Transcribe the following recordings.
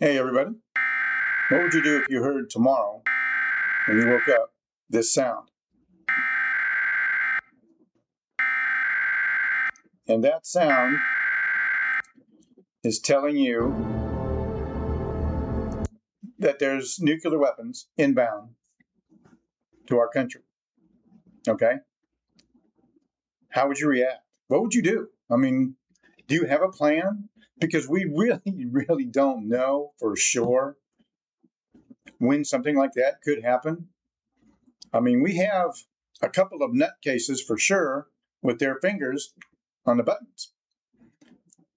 Hey everybody, what would you do if you heard tomorrow when you woke up this sound? And that sound is telling you that there's nuclear weapons inbound to our country. Okay? How would you react? What would you do? I mean, do you have a plan? Because we really don't know for sure when something like that could happen. I mean, we have a couple of nutcases for sure with their fingers on the buttons.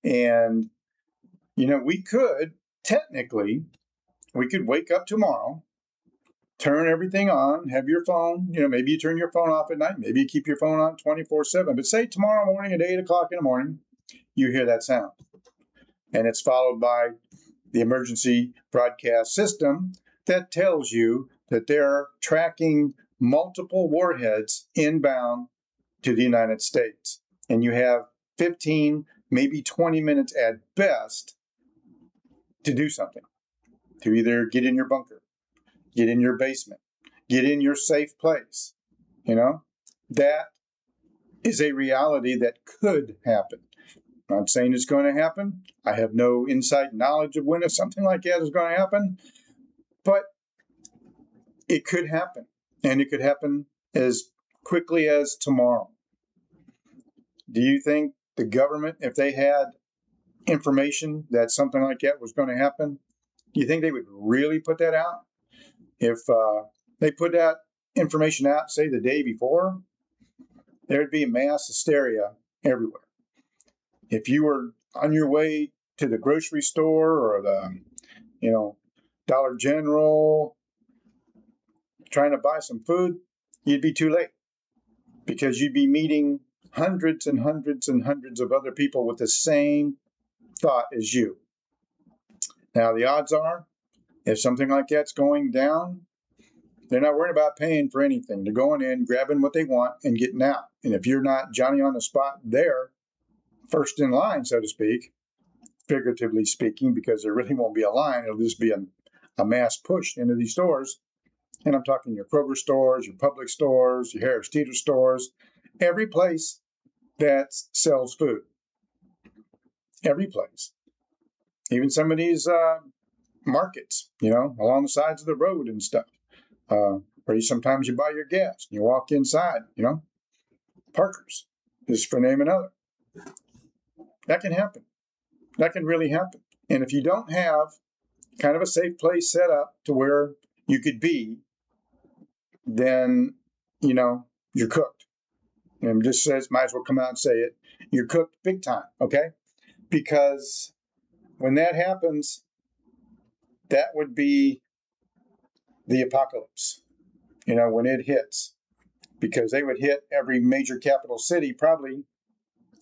And, we could technically, we could wake up tomorrow, turn everything on, have your phone, maybe you turn your phone off at night, maybe you keep your phone on 24/7. But say tomorrow morning at 8 o'clock in the morning, you hear that sound. And it's followed by the emergency broadcast system that tells you that they're tracking multiple warheads inbound to the United States. And you have 15, maybe 20 minutes at best to do something, to either get in your bunker, get in your basement, get in your safe place. That is a reality that could happen. I'm not saying it's going to happen. I have no inside knowledge of when something like that is going to happen, but it could happen, and it could happen as quickly as tomorrow. Do you think the government, if they had information that something like that was going to happen, do you think they would really put that out? If they put that information out, say the day before, there'd be mass hysteria everywhere. If you were on your way to the grocery store or the, Dollar General, trying to buy some food, you'd be too late because you'd be meeting hundreds and hundreds and hundreds of other people with the same thought as you. Now, the odds are, if something like that's going down, they're not worried about paying for anything. They're going in, grabbing what they want, and getting out. And if you're not Johnny on the spot there, first in line, so to speak, figuratively speaking, because there really won't be a line, it'll just be a mass push into these stores. And I'm talking your Kroger stores, your Publix stores, your Harris Teeter stores, every place that sells food. Every place. Even some of these markets, along the sides of the road and stuff. Where sometimes you buy your gas and you walk inside, Parker's, just for name another. That can happen. That can really happen. And if you don't have kind of a safe place set up to where you could be, then, you're cooked. And just says, might as well come out and say it. You're cooked big time, okay? Because when that happens, that would be the apocalypse, when it hits. Because they would hit every major capital city, probably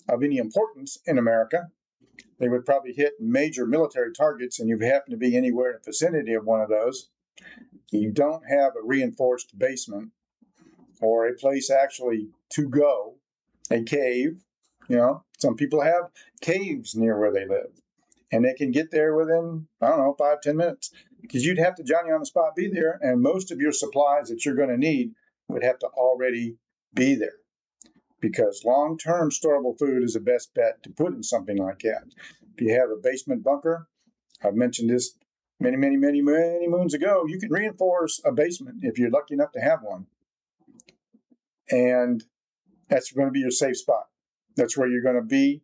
of any importance in America. They would probably hit major military targets, and you happen to be anywhere in the vicinity of one of those. You don't have a reinforced basement or a place actually to go, a cave. Some people have caves near where they live, and they can get there within, 5-10 minutes, because you'd have to Johnny on the spot be there, and most of your supplies that you're going to need would have to already be there, because long-term storable food is the best bet to put in something like that. If you have a basement bunker, I've mentioned this many moons ago, you can reinforce a basement if you're lucky enough to have one. And that's going to be your safe spot. That's where you're going to be.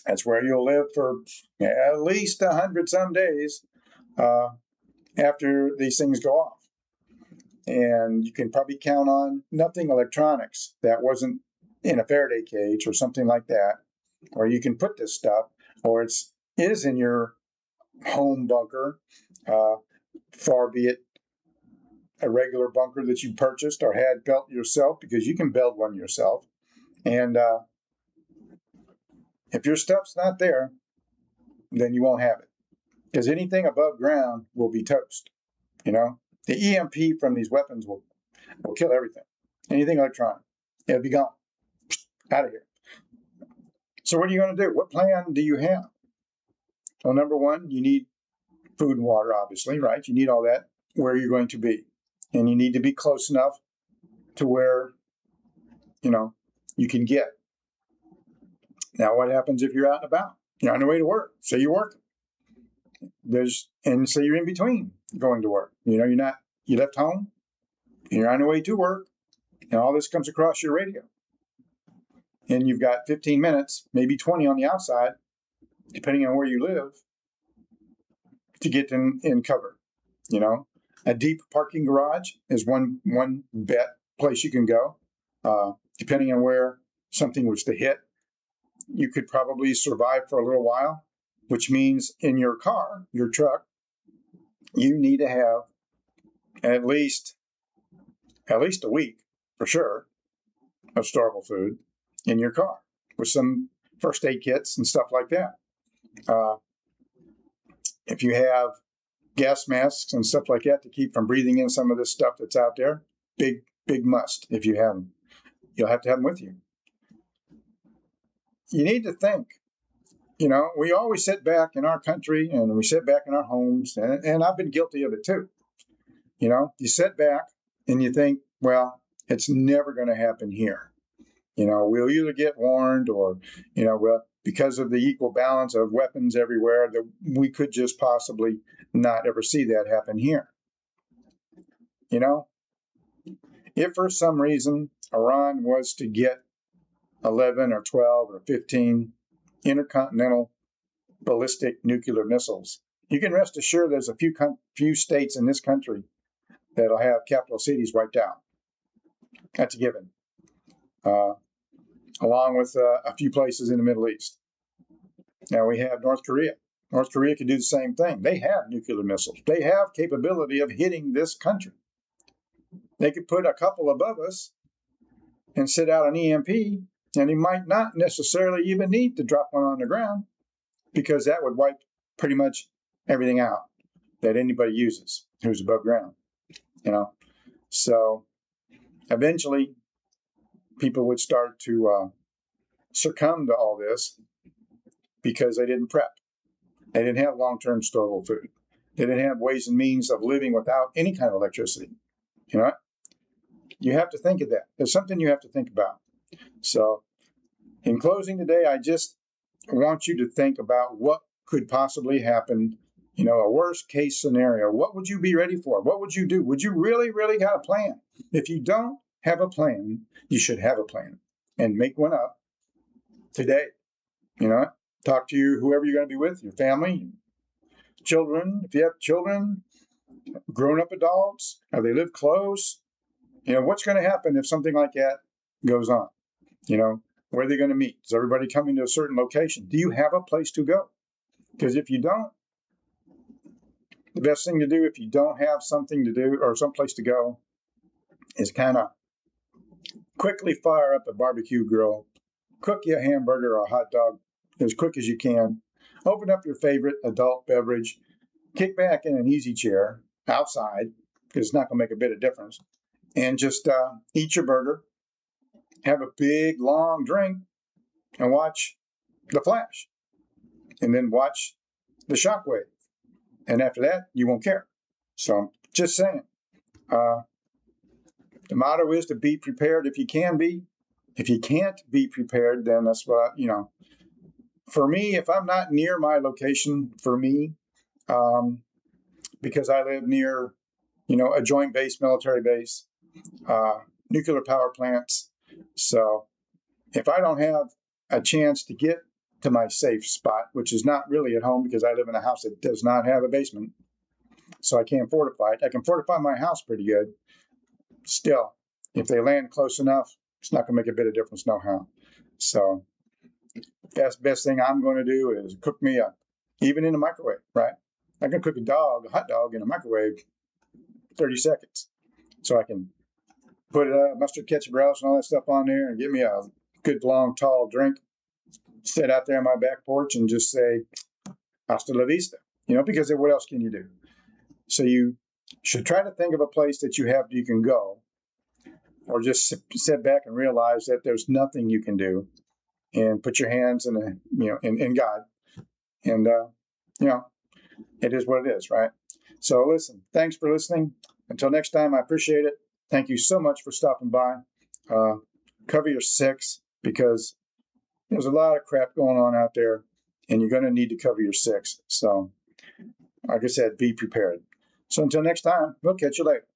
That's where you'll live for at least 100 some days after these things go off. And you can probably count on nothing electronics that wasn't in a Faraday cage or something like that, where you can put this stuff, or it is in your home bunker, far be it a regular bunker that you purchased or had built yourself, because you can build one yourself. And if your stuff's not there, then you won't have it, because anything above ground will be toast. The EMP from these weapons will kill everything. Anything electronic, it'll be gone, out of here. So what are you going to do? What plan do you have? Well, number one, you need food and water, obviously, right? You need all that where you're going to be. And you need to be close enough to where, you can get. Now, what happens if you're out and about? You're on your way to work. Say you're working. And say you're in between going to work. You left home, and you're on your way to work, and all this comes across your radio. And you've got 15 minutes, maybe 20 on the outside, depending on where you live, to get in cover. A deep parking garage is one place you can go. Depending on where something was to hit, you could probably survive for a little while, which means in your car, your truck, you need to have at least a week, for sure, of storable food in your car with some first aid kits and stuff like that. If you have gas masks and stuff like that to keep from breathing in some of this stuff that's out there, big must if you have them. You'll have to have them with you. You need to think. We always sit back in our country and we sit back in our homes, and I've been guilty of it too. You sit back and you think, well, it's never going to happen here. We'll either get warned or, because of the equal balance of weapons everywhere, that we could just possibly not ever see that happen here. If for some reason Iran was to get 11 or 12 or 15 intercontinental ballistic nuclear missiles, you can rest assured there's a few states in this country that'll have capital cities wiped out. That's a given. Along with a few places in the Middle East. Now we have North Korea. North Korea can do the same thing. They have nuclear missiles. They have capability of hitting this country. They could put a couple above us and sit out an EMP, and he might not necessarily even need to drop one on the ground, because that would wipe pretty much everything out that anybody uses who's above ground. So eventually people would start to succumb to all this because they didn't prep. They didn't have long-term storable food. They didn't have ways and means of living without any kind of electricity. You have to think of that. There's something you have to think about. So in closing today, I just want you to think about what could possibly happen, a worst case scenario. What would you be ready for? What would you do? Would you really, really got a plan? If you don't have a plan, you should have a plan and make one up today. Talk to whoever you're going to be with, your family, children. If you have children, grown up adults, or they live close, what's going to happen if something like that goes on? Where are they going to meet? Is everybody coming to a certain location? Do you have a place to go? Because if you don't, the best thing to do if you don't have something to do or some place to go is kind of quickly fire up a barbecue grill, cook you a hamburger or a hot dog as quick as you can, open up your favorite adult beverage, kick back in an easy chair outside, because it's not going to make a bit of difference, and just eat your burger, have a big, long drink, and watch The Flash, and then watch the shockwave. And after that, you won't care. So just saying. The motto is to be prepared if you can be. If you can't be prepared, then that's what, for me, if I'm not near my location, because I live near, a joint base, military base, nuclear power plants. So if I don't have a chance to get to my safe spot, which is not really at home because I live in a house that does not have a basement, so I can't fortify it. I can fortify my house pretty good. Still, if they land close enough, it's not going to make a bit of difference no how. So that's the best thing I'm going to do is cook me up, even in the microwave, right? I can cook a hot dog in a microwave 30 seconds. So I can put mustard, ketchup, relish, and all that stuff on there and get me a good, long, tall drink, sit out there on my back porch and just say, hasta la vista, because what else can you do? So you should try to think of a place that you can go, or just sit back and realize that there's nothing you can do, and put your hands in God, and you know, it is what it is, right? So listen, thanks for listening. Until next time, I appreciate it. Thank you so much for stopping by. Cover your six, because there's a lot of crap going on out there, and you're going to need to cover your six. So, like I said, be prepared. So until next time, we'll catch you later.